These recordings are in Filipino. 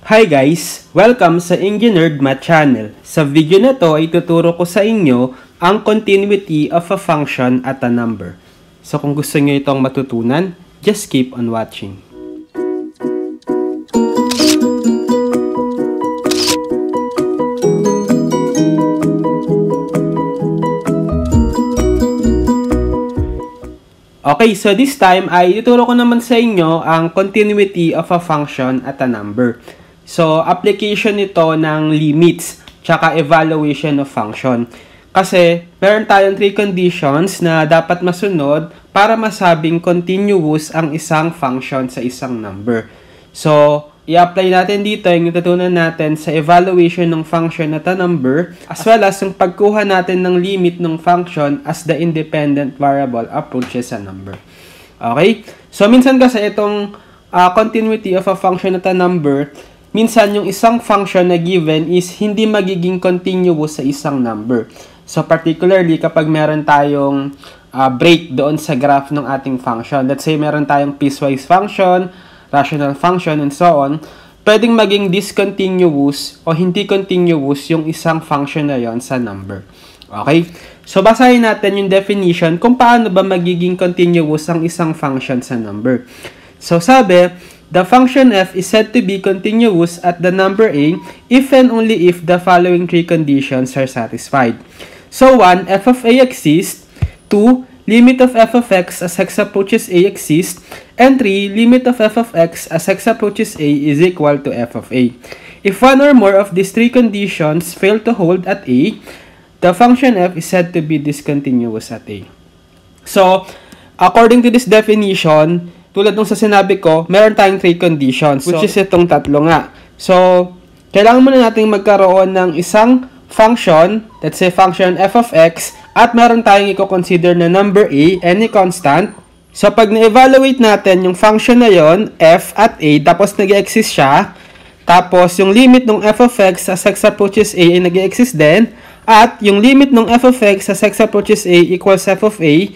Hi guys! Welcome sa Engineered Math Channel. Sa video na to ay tuturo ko sa inyo ang continuity of a function at a number. So kung gusto nyo itong matutunan, just keep on watching. Okay, so this time ay ituturo ko naman sa inyo ang continuity of a function at a number. So, application nito ng limits, tsaka evaluation of function. Kasi, meron tayong 3 conditions na dapat masunod para masabing continuous ang isang function sa isang number. So, i-apply natin dito yung natutunan natin sa evaluation ng function at a number, as well as yung pagkuha natin ng limit ng function as the independent variable approaches a number. Okay? So, minsan kasi itong continuity of a function at a number, minsan yung isang function na given is hindi magiging continuous sa isang number. So, particularly kapag meron tayong break doon sa graph ng ating function. Let's say meron tayong piecewise function, rational function, and so on. Pwedeng maging discontinuous o hindi continuous yung isang function na yon sa number. Okay? So, basahin natin yung definition kung paano ba magiging continuous ang isang function sa number. So, sabi, the function f is said to be continuous at the number a if and only if the following 3 conditions are satisfied. So 1, f of a exists. 2, limit of f of x as x approaches a exists. And 3, limit of f of x as x approaches a is equal to f of a. If one or more of these 3 conditions fail to hold at a, the function f is said to be discontinuous at a. So, according to this definition, tulad nung sa sinabi ko, meron tayong 3 conditions, which is itong tatlo nga. So, kailangan muna natin magkaroon ng isang function, let's say function f of x, at meron tayong i-consider na number a, any constant. So, pag na-evaluate natin yung function na yon, f at a, tapos nag-exist siya, tapos yung limit ng f of x as x approaches a ay nag-exist din, at yung limit ng f of x as x approaches a equals f of a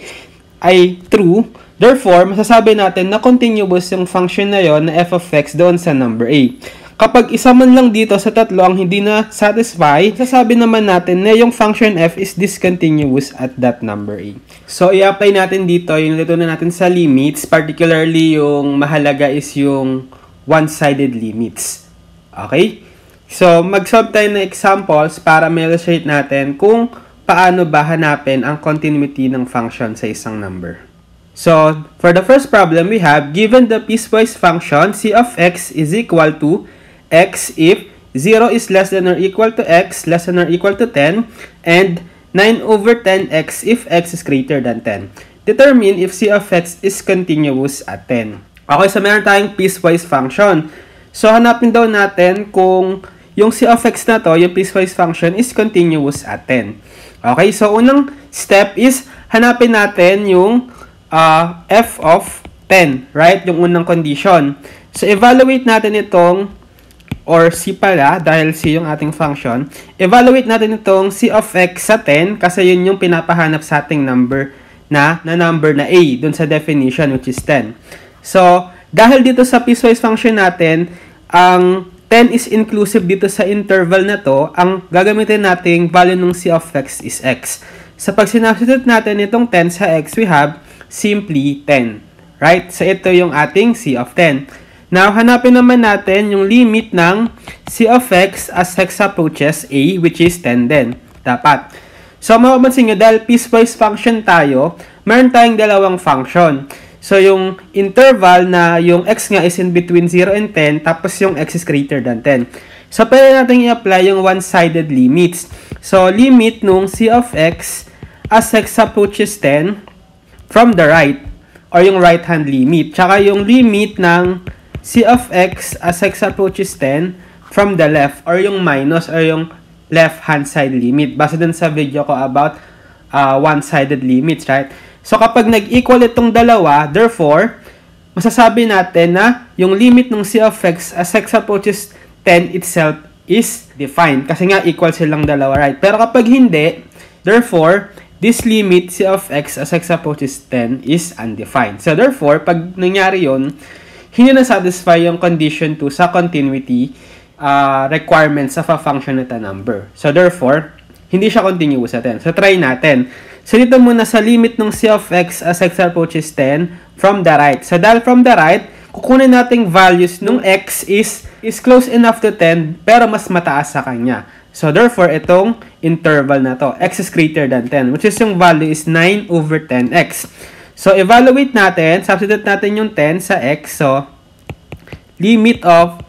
ay true. Therefore, masasabi natin na continuous yung function na yon na f of x doon sa number a. Kapag isa man lang dito sa tatlo ang hindi na satisfy, masasabi naman natin na yung function f is discontinuous at that number a. So, i-apply natin dito yung natutunan natin sa limits, particularly yung mahalaga is yung one-sided limits. Okay? So, mag-solve tayo ng examples para ma-illustrate natin kung paano ba hanapin ang continuity ng function sa isang number. So, for the first problem, we have given the piecewise function c of x is equal to x if 0 is less than or equal to x less than or equal to 10 and 9 over 10x if x is greater than 10. Determine if c of x is continuous at 10. Okay, so meron tayong piecewise function. So, hanapin daw natin kung yung c of x na to, yung piecewise function, is continuous at 10. Okay, so unang step is hanapin natin yung f of 10, right? Yung unang condition. So, evaluate natin itong, or c pala, dahil c yung ating function, evaluate natin itong c of x sa 10, kasi yun yung pinapahanap sa ating number na number na a, dun sa definition, which is 10. So, dahil dito sa piecewise function natin, ang 10 is inclusive dito sa interval na to, ang gagamitin nating value ng c of x is x. So, pag sinubstitute natin itong 10 sa x, we have simply 10. Right? So, ito yung ating c of 10. Now, hanapin naman natin yung limit ng c of x as x approaches a, which is 10 din. Dapat. So, mapapansin nyo, dahil piecewise function tayo, meron tayong dalawang function. So, yung interval na yung x nga is in between 0 and 10, tapos yung x is greater than 10. So, pwede natin i-apply yung one-sided limits. So, limit nung c of x as x approaches 10 from the right, or yung right-hand limit. Tsaka yung limit ng c of x as x approaches 10 from the left, or yung minus, or yung left-hand side limit. Basta dun sa video ko about one-sided limits, right? So, kapag nag-equal itong dalawa, therefore, masasabi natin na yung limit ng c of x as x approaches 10 itself is defined. Kasi nga, equal silang dalawa, right? Pero kapag hindi, therefore, this limit c of x as x approaches 10 is undefined. So, therefore, pag nangyari yun, hindi na satisfy yung condition 2 sa continuity requirements of a function at a number. So, therefore, hindi siya continuous natin. So, try natin. So, dito muna sa limit ng c of x as x approaches 10 from the right. So, dahil from the right, kukunin nating values nung x is close enough to 10 pero mas mataas sa kanya. So, therefore, itong interval na to, x is greater than 10, which is yung value is 9 over 10x. So, evaluate natin, substitute natin yung 10 sa x. So, limit of,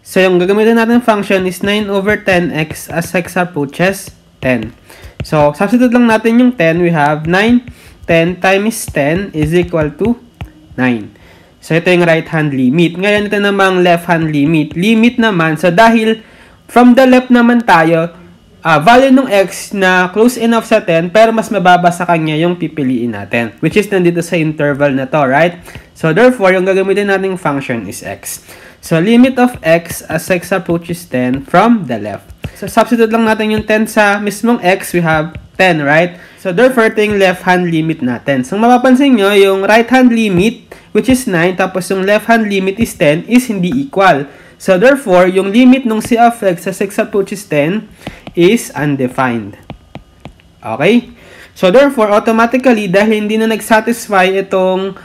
so yung gagamitin natin function is 9 over 10x as x approaches 10. So, substitute lang natin yung 10. We have 9, 10 times 10 is equal to 9. So, ito yung right hand limit. Ngayon, ito namang left hand limit. Limit naman, so dahil from the left naman tayo, value ng x na close enough sa 10, pero mas mababa sa kanya yung pipiliin natin. Which is nandito sa interval na to, right? So, therefore, yung gagamitin nating function is x. So, limit of x as x approaches 10 from the left. So, substitute lang natin yung 10 sa mismong x, we have 10, right? So, therefore, ito yung left hand limit natin. So, mapapansin nyo, yung right hand limit, which is 9, tapos yung left hand limit is 10, is hindi equal. So, therefore, yung limit ng c of x as x approaches 10 is undefined. Okay? So, therefore, automatically, dahil hindi na nag-satisfy itong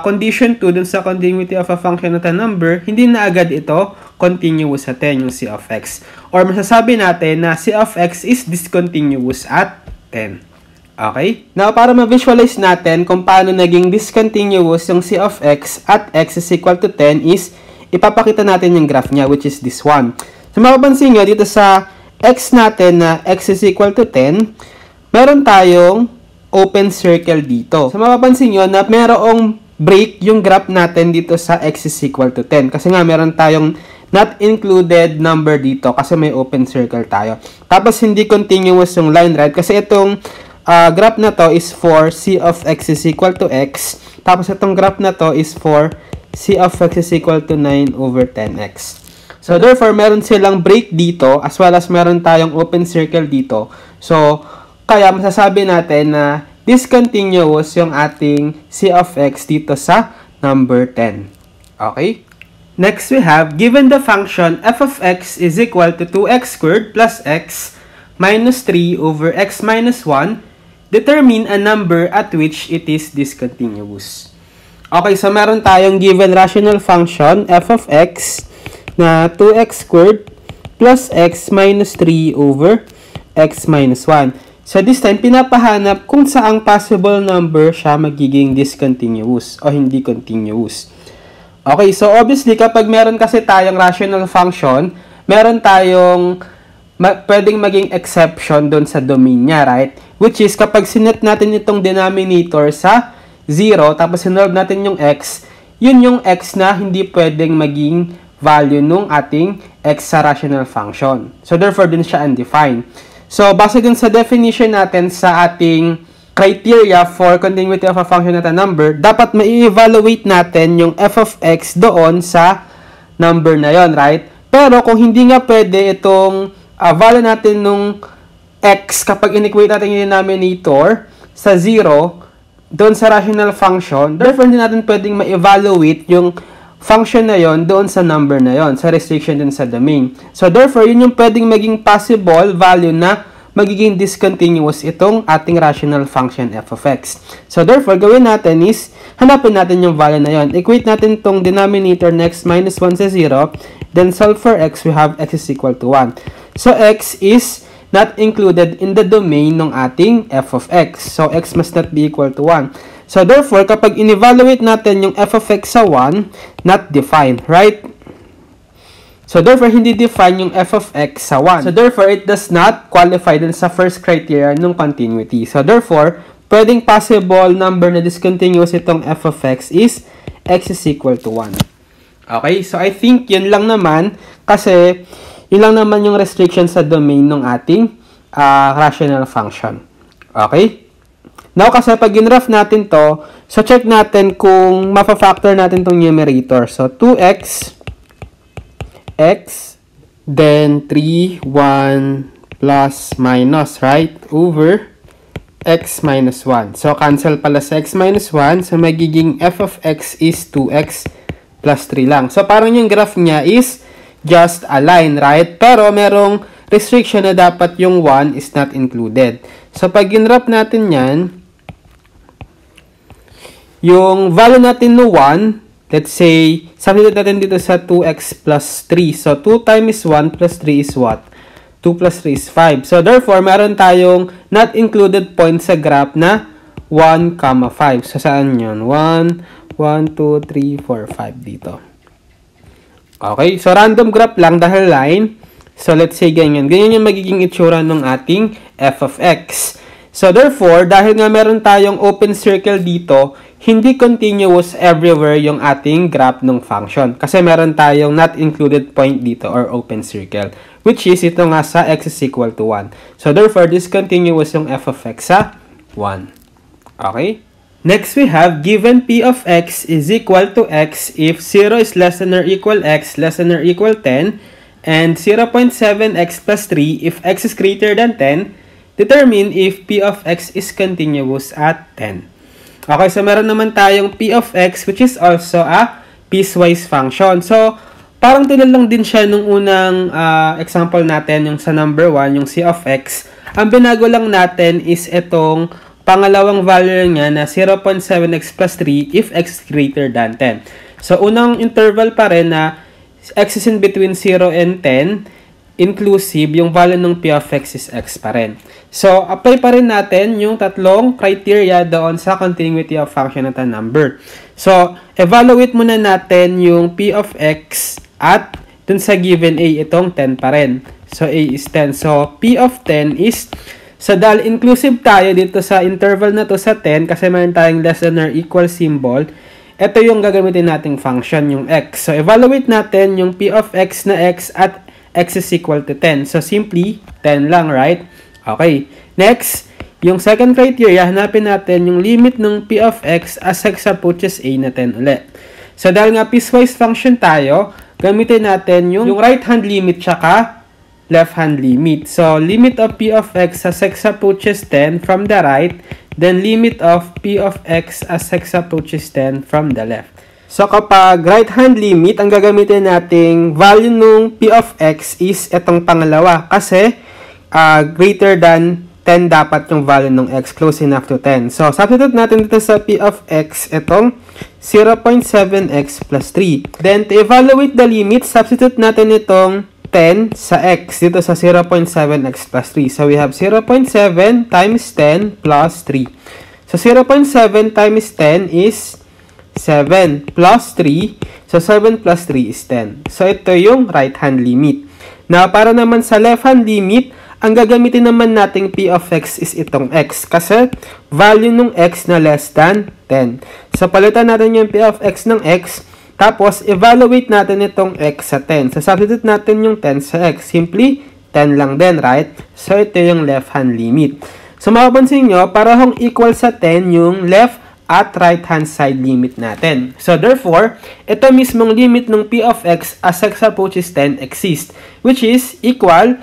condition 2 dun sa continuity of a function at a number, hindi na agad ito continuous sa 10, yung c of x. Or masasabi natin na c of x is discontinuous at 10. Okay? Now, para ma-visualize natin kung paano naging discontinuous yung c of x at x is equal to 10 is, ipapakita natin yung graph niya, which is this one. So, mapapansin nyo, dito sa x natin na x is equal to 10, meron tayong open circle dito. So, mapapansin nyo na merong break yung graph natin dito sa x is equal to 10. Kasi nga, meron tayong not included number dito kasi may open circle tayo. Tapos, hindi continuous yung line, right? Kasi itong graph na to is for c of x is equal to x. Tapos, itong graph na to is for c of x is equal to 9 over 10x. So, therefore, meron silang break dito as well as meron tayong open circle dito. So, kaya masasabi natin na discontinuous yung ating c of x dito sa number 10. Okay? Next, we have, given the function f of x is equal to 2x squared plus x minus 3 over x minus 1, determine a number at which it is discontinuous. Okay, so meron tayong given rational function, f of x, na 2x squared plus x minus 3 over x minus 1. So, this time, pinapahanap kung saang possible number siya magiging discontinuous o hindi continuous. Okay, so obviously, kapag meron kasi tayong rational function, meron tayong pwedeng maging exception doon sa domain niya, right? Which is, kapag sinet natin itong denominator sa 0, tapos sinolve natin yung x, yun yung x na hindi pwedeng maging value nung ating x sa rational function. So, therefore, din siya undefined. So, base dun sa definition natin sa ating criteria for continuity of a function at a number, dapat ma-evaluate natin yung f of x doon sa number na yon, right? Pero kung hindi nga pwede itong value natin nung x kapag inequate natin yung denominator sa 0 doon sa rational function, therefore hindi natin pwedeng ma-evaluate yung function na yon doon sa number na yon, sa restriction din sa domain. So, therefore, yun yung pwedeng maging possible value na magiging discontinuous itong ating rational function f of x. So, therefore, gawin natin is, hanapin natin yung value na yon. Equate natin itong denominator na x minus 1 sa 0, then solve for x, we have x is equal to 1. So, x is not included in the domain ng ating f of x. So, x must not be equal to 1. So, therefore, kapag in-evaluate natin yung f of x sa 1, not defined, right? So, therefore, hindi define yung f of x sa 1. So, therefore, it does not qualify dun sa first criteria ng continuity. So, therefore, pwedeng possible number na discontinuous itong f of x is x is equal to 1. Okay? So, I think yun lang naman kasi yun lang naman yung restriction sa domain ng ating rational function. Okay? Now, kasi pag ginraph natin to, so check natin kung mapa-factor natin tong numerator. So, 2x, x, then 3, 1, plus, minus, right? Over x minus 1. So, cancel pala sa x minus 1. So, magiging f of x is 2x plus 3 lang. So, parang yung graph niya is just a line, right? Pero merong restriction na dapat yung 1 is not included. So, pag ginrap natin yan, yung value natin no 1, let's say, substitute natin dito sa 2x plus 3. So, 2 times 1 plus 3 is what? 2 plus 3 is 5. So, therefore, meron tayong not included point sa graph na 1, 5. So, saan yun? 1, 2, 3, 4, 5 dito. Okay, so random graph lang dahil line. So, let's say ganyan. Ganyan yung magiging itsura ng ating f of x. So, therefore, dahil nga meron tayong open circle dito, hindi continuous everywhere yung ating graph ng function. Kasi meron tayong not included point dito or open circle. Which is, ito nga sa x is equal to 1. So, therefore, discontinuous yung f of x sa 1. Okay? Next, we have given p of x is equal to x if 0 is less than or equal x less than or equal 10 and 0.7x plus 3 if x is greater than 10. Determine if p of x is continuous at 10. Okay, so meron naman tayong p of x which is also a piecewise function. So, parang tulad lang din siya nung unang example natin, yung sa number 1, yung c of x. Ang binago lang natin is itong pangalawang value niya na 0.7x plus 3 if x is greater than 10. So, unang interval pa rin na x is in between 0 and 10, inclusive, yung value ng p of x is x pa rin. So, apply pa rin natin yung tatlong criteria doon sa continuity of function at a number. So, evaluate muna natin yung p of x at dun sa given a, itong 10 pa rin. So, a is 10. So, p of 10 is, so dahil inclusive tayo dito sa interval na to sa 10, kasi meron tayong less than or equal symbol, ito yung gagamitin nating function, yung x. So, evaluate natin yung p of x na x at x is equal to 10. So, simply, 10 lang, right? Okay. Next, yung second criteria, hanapin natin yung limit ng p of x as x approaches a na 10 ulit. So, dahil nga piecewise function tayo, gamitin natin yung right hand limit tsaka left hand limit. So, limit of p of x as x approaches 10 from the right, then limit of p of x as x approaches 10 from the left. So, kapag right hand limit, ang gagamitin nating value nung p of x is itong pangalawa. Kasi, greater than 10 dapat yung value ng x, close enough to 10. So, substitute natin dito sa p of x, itong 0.7x plus 3. Then, to evaluate the limit, substitute natin itong 10 sa x, dito sa 0.7x plus 3. So, we have 0.7 times 10 plus 3. So, 0.7 times 10 is 7 plus 3. So, 7 plus 3 is 10. So, ito yung right hand limit. Now, para naman sa left hand limit, ang gagamitin naman nating p of x is itong x. Kasi, value ng x na less than 10. So, palitan natin yung p of x ng x. Tapos, evaluate natin itong x sa 10. So, substitute natin yung 10 sa x. Simply, 10 lang din, right? So, ito yung left hand limit. So, mapapansin nyo, parahong equal sa 10 yung left at right hand side limit natin. So, therefore, ito mismong limit ng p of x as x approaches 10 exists, which is equal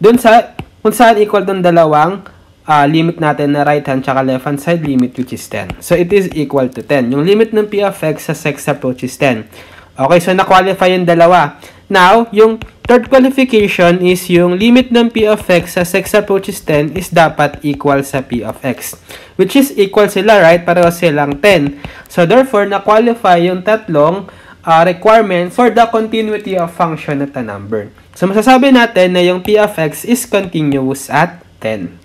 dun sa, kung saan equal dun dalawang limit natin na right hand tsaka left hand side limit, which is 10. So, it is equal to 10. Yung limit ng p of x as x approaches 10. Okay, so na-qualify yung dalawa. Now, yung third qualification is yung limit ng p of x as x approaches 10 is dapat equal sa p of x. Which is equal sila, right? Pareho silang 10. So, therefore, na-qualify yung tatlong requirement for the continuity of function at a number. So, masasabi natin na yung p of x is continuous at 10.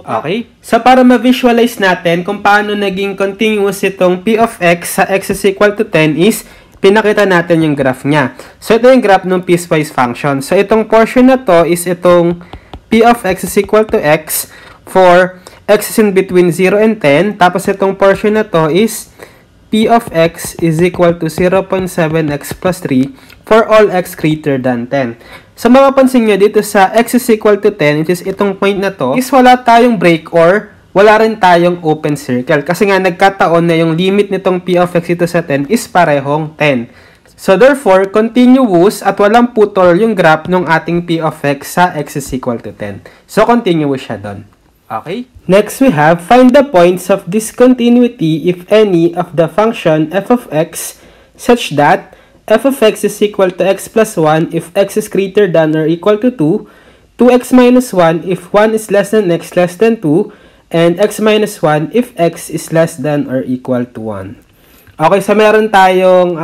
Okay? So, para ma-visualize natin kung paano naging continuous itong p of x sa x is equal to 10 is, pinakita natin yung graph niya. So, ito yung graph ng piecewise function. So, itong portion na to is itong p of x is equal to x for x is in between 0 and 10. Tapos, itong portion na to is p of x is equal to 0.7x plus 3 for all x greater than 10. So, mapapansin nyo dito sa x is equal to 10, which is itong point na to, is wala tayong break or wala rin tayong open circle. Kasi nga, nagkataon na yung limit nitong p of x dito sa 10 is parehong 10. So, therefore, continuous at walang putol yung graph ng ating p of x sa x is equal to 10. So, continuous siya doon. Okay? Next, we have find the points of discontinuity if any of the function f of x such that f of x is equal to x plus 1 if x is greater than or equal to 2, 2x minus 1 if 1 is less than x less than 2, and x minus 1 if x is less than or equal to 1. Okay, so meron tayong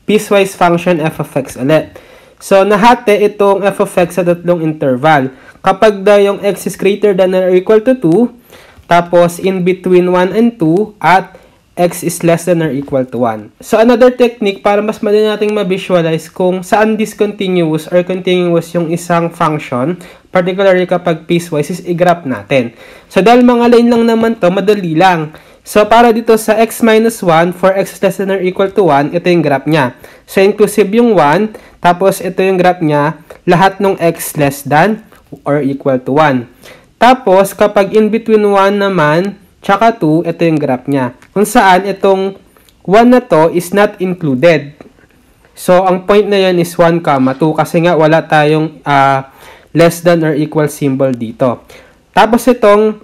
piecewise function f of x ulit. So, nahati itong f of x sa tatlong interval. Kapag daw yung x is greater than or equal to 2, tapos in between 1 and 2, at x is less than or equal to 1. So, another technique para mas madali nating ma-visualize kung saan discontinuous or continuous yung isang function, particularly kapag piecewise, is i-graph natin. So, dahil mga line lang naman to, madali lang. So, para dito sa x minus 1, for x less than or equal to 1, ito yung graph niya. So, inclusive yung 1, tapos ito yung graph niya, lahat ng x less than or equal to 1. Tapos, kapag in between 1 naman, tsaka 2, ito yung graph niya. Kung saan itong 1 na to is not included. So, ang point na yan is 1, 2 kasi nga wala tayong less than or equal symbol dito. Tapos itong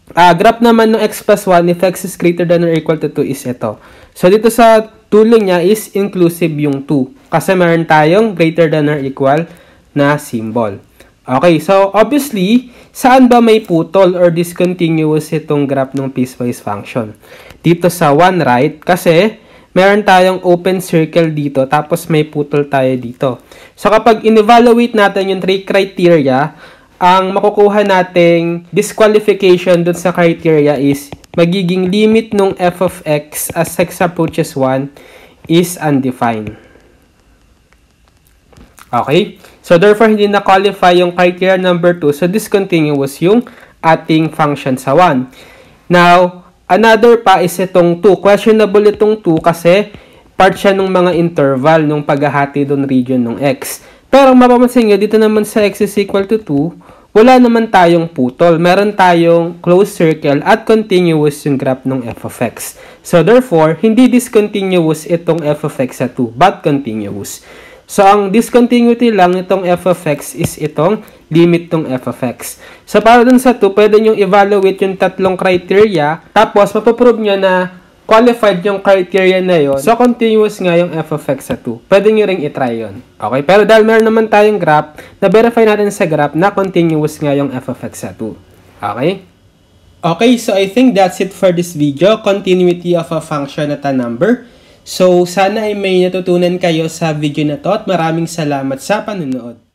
graph naman ng x plus 1 if x is greater than or equal to 2 is ito. So, dito sa dulo niya is inclusive yung 2 kasi meron tayong greater than or equal na symbol. Okay, so obviously, saan ba may putol or discontinuous itong graph ng piecewise function? Dito sa 1 right, kasi meron tayong open circle dito, tapos may putol tayo dito. So kapag in-evaluate natin yung 3 criteria, ang makukuha nating disqualification dun sa criteria is magiging limit ng f of x as x approaches 1 is undefined. Okay? So, therefore, hindi na-qualify yung criteria number 2. So, discontinuous yung ating function sa 1. Now, another pa is itong 2. Questionable itong 2 kasi part siya ng mga interval nung paghahati doon region ng x. Pero, mapapansin nyo, dito naman sa x is equal to 2, wala naman tayong putol. Meron tayong closed circle at continuous yung graph ng f of x. So, therefore, hindi discontinuous itong f of x sa 2, but continuous. So, ang discontinuity lang itong f of x is itong limit ng f of x. So, para dun sa 2, pwede nyo evaluate yung tatlong criteria, tapos mapaprove nyo na qualified yung criteria na yon. So, continuous nga yung f of x sa 2. Pwede nyo ring itry yun. Okay? Pero dahil meron naman tayong graph, na-verify natin sa graph na continuous nga yung f of x sa 2. Okay? Okay, so I think that's it for this video. Continuity of a function at a number. So, sana ay may natutunan kayo sa video na to at maraming salamat sa panonood.